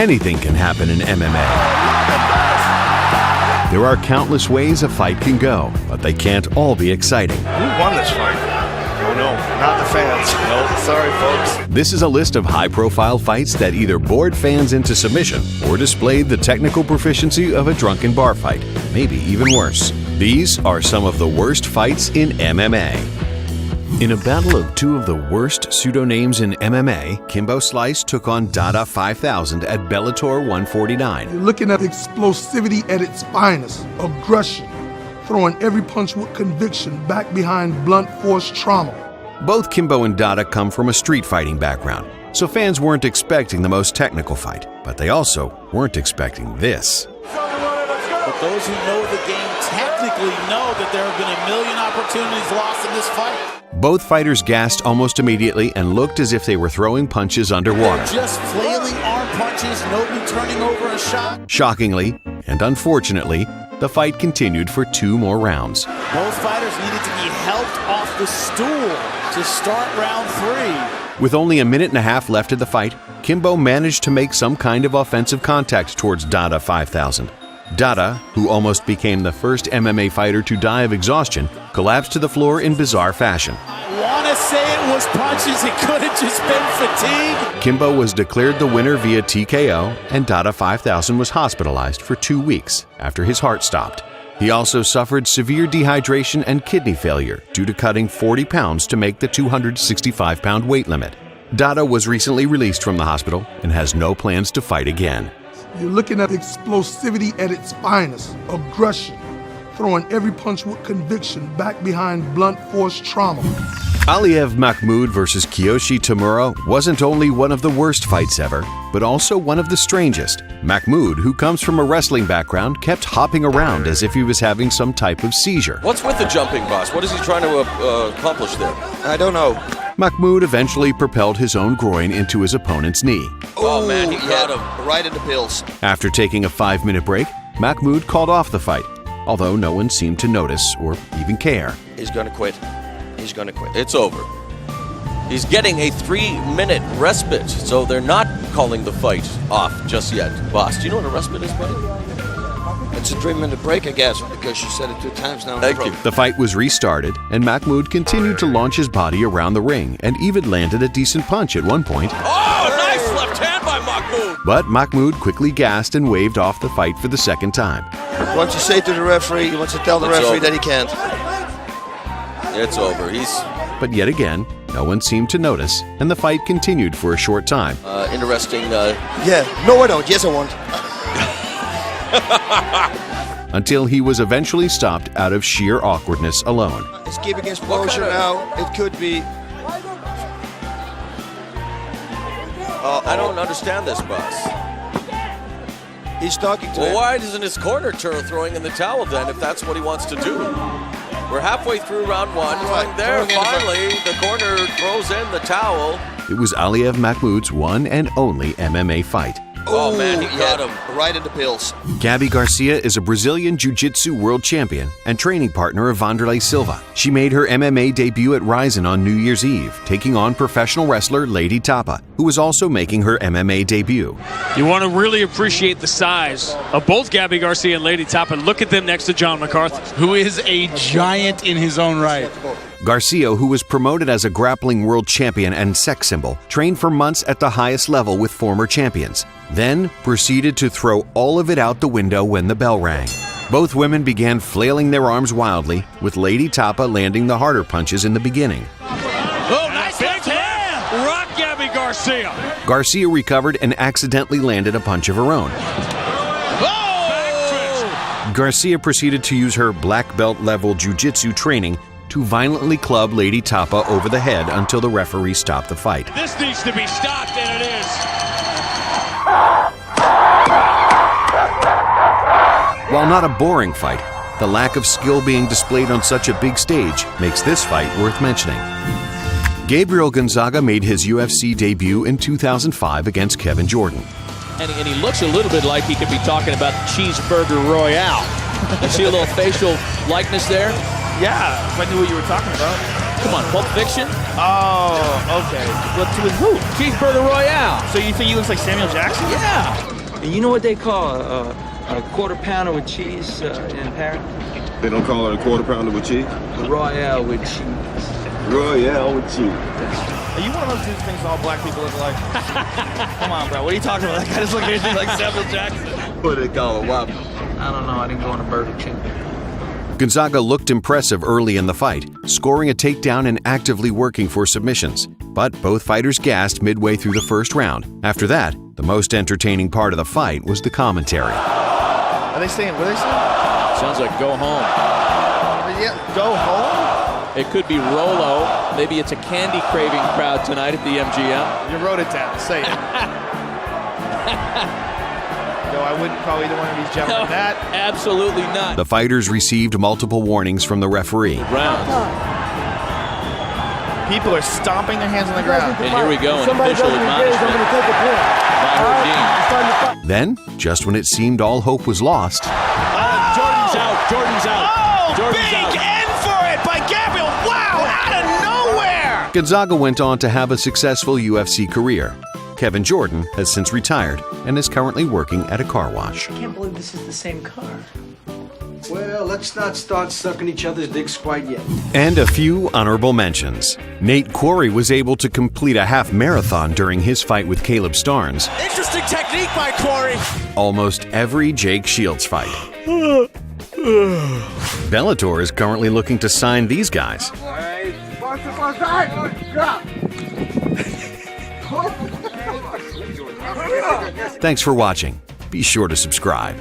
Anything can happen in MMA. There are countless ways a fight can go, but they can't all be exciting. Who won this fight? Oh no, not the fans. No, sorry folks. This is a list of high-profile fights that either bored fans into submission or displayed the technical proficiency of a drunken bar fight, maybe even worse. These are some of the worst fights in MMA. In a battle of two of the worst pseudo-names in MMA, Kimbo Slice took on Dada 5000 at Bellator 149. You're looking at explosivity at its finest, aggression, throwing every punch with conviction back behind blunt force trauma. Both Kimbo and Dada come from a street fighting background, so fans weren't expecting the most technical fight, but they also weren't expecting this. But those who know the game technically know that there have been a million opportunities lost in this fight. Both fighters gassed almost immediately and looked as if they were throwing punches underwater. Just flailing arm punches, nobody turning over a shot. Shockingly, and unfortunately, the fight continued for 2 more rounds. Both fighters needed to be helped off the stool to start round 3. With only a minute and a half left of the fight, Kimbo managed to make some kind of offensive contact towards Dada 5000. Dada, who almost became the first MMA fighter to die of exhaustion, collapsed to the floor in bizarre fashion. I want to say it was punches, it could have just been fatigue. Kimbo was declared the winner via TKO, and Dada 5000 was hospitalized for 2 weeks after his heart stopped. He also suffered severe dehydration and kidney failure due to cutting 40 pounds to make the 265-pound weight limit. Dada was recently released from the hospital and has no plans to fight again. You're looking at explosivity at its finest, aggression, throwing every punch with conviction back behind blunt force trauma. Aliyev Mahmoud versus Kiyoshi Tamura wasn't only one of the worst fights ever, but also one of the strangest. Mahmoud, who comes from a wrestling background, kept hopping around as if he was having some type of seizure. What's with the jumping, boss? What is he trying to accomplish there? I don't know. Mahmoud eventually propelled his own groin into his opponent's knee. Oh man, he got him. Right in the pills. After taking a 5-minute break, Mahmoud called off the fight, although no one seemed to notice or even care. He's gonna quit. He's gonna quit. It's over. He's getting a 3-minute respite, so they're not calling the fight off just yet. Boss, do you know what a respite is, buddy? It's a 3-minute break, I guess, because you said it 2 times now. Thank you. The fight was restarted, and Mahmoud continued to launch his body around the ring and even landed a decent punch at one point. Oh, nice left hand by Mahmoud! But Mahmoud quickly gassed and waved off the fight for the second time. Once you say to the referee, he wants to tell the referee that he can't. It's over. But yet again, no one seemed to notice, and the fight continued for a short time. Interesting. Yeah, no I don't. Yes I want. Until he was eventually stopped out of sheer awkwardness alone. It's giving explosion now. It could be. I don't understand this, boss. He's talking to Well, him. why isn't his corner throwing in the towel then, if that's what he wants to do? We're halfway through round 1. Right there, finally, the corner throws in the towel. It was Aliyev Mahmoud's one and only MMA fight. Oh man, he got him. Right in the pills. Gabby Garcia is a Brazilian Jiu-Jitsu world champion and training partner of Vanderlei Silva. She made her MMA debut at Rizin on New Year's Eve, taking on professional wrestler Lady Tapa, who was also making her MMA debut. You want to really appreciate the size of both Gabby Garcia and Lady Tapa. Look at them next to John McCarthy, who is a giant in his own right. Garcia, who was promoted as a grappling world champion and sex symbol, trained for months at the highest level with former champions, then proceeded to throw all of it out the window when the bell rang. Both women began flailing their arms wildly, with Lady Tapa landing the harder punches in the beginning. Oh, nice big hand! Rock Gabby Garcia. Garcia recovered and accidentally landed a punch of her own. Oh! Garcia proceeded to use her black belt level jiu-jitsu training to violently club Lady Tapa over the head until the referee stopped the fight. This needs to be stopped, and it is. While not a boring fight, the lack of skill being displayed on such a big stage makes this fight worth mentioning. Gabriel Gonzaga made his UFC debut in 2005 against Kevin Jordan. And he looks a little bit like he could be talking about the Cheeseburger Royale. You see a little facial likeness there? Yeah, if I knew what you were talking about. Come on, Pulp Fiction. Oh, okay. With who? Cheeseburger Royale. So you think he looks like Samuel Jackson? Yeah. And you know what they call a quarter pounder with cheese in Paris? They don't call it a quarter pounder with cheese? A Royale with cheese. Royale with cheese. Are you one of those dudes thinks all black people look alike? Come on, bro. What are you talking about? That guy just looks like Samuel Jackson. What they call a whopper? I don't know. I didn't go on a Burger King. Gonzaga looked impressive early in the fight, scoring a takedown and actively working for submissions. But both fighters gassed midway through the first round. After that, the most entertaining part of the fight was the commentary. Are they saying, what are they saying? Sounds like go home. Yeah, go home? It could be Rolo. Maybe it's a candy craving crowd tonight at the MGM. You wrote it down. Say it. No, I wouldn't call either one of these gentlemen that. Absolutely not. The fighters received multiple warnings from the referee. Round. People are stomping their hands on the ground. And here we go, an official admonishment by Houdin. Then, just when it seemed all hope was lost, Jordan's out. Jordan's out. Oh, Jordan's big out. end for it by Gabriel. Wow, out of nowhere. Gonzaga went on to have a successful UFC career. Kevin Jordan has since retired and is currently working at a car wash. I can't believe this is the same car. Well, let's not start sucking each other's dicks quite yet. And a few honorable mentions. Nate Quarry was able to complete a half marathon during his fight with Caleb Starnes. Interesting technique by Corey. Almost every Jake Shields fight. Bellator is currently looking to sign these guys. Thanks for watching. Be sure to subscribe.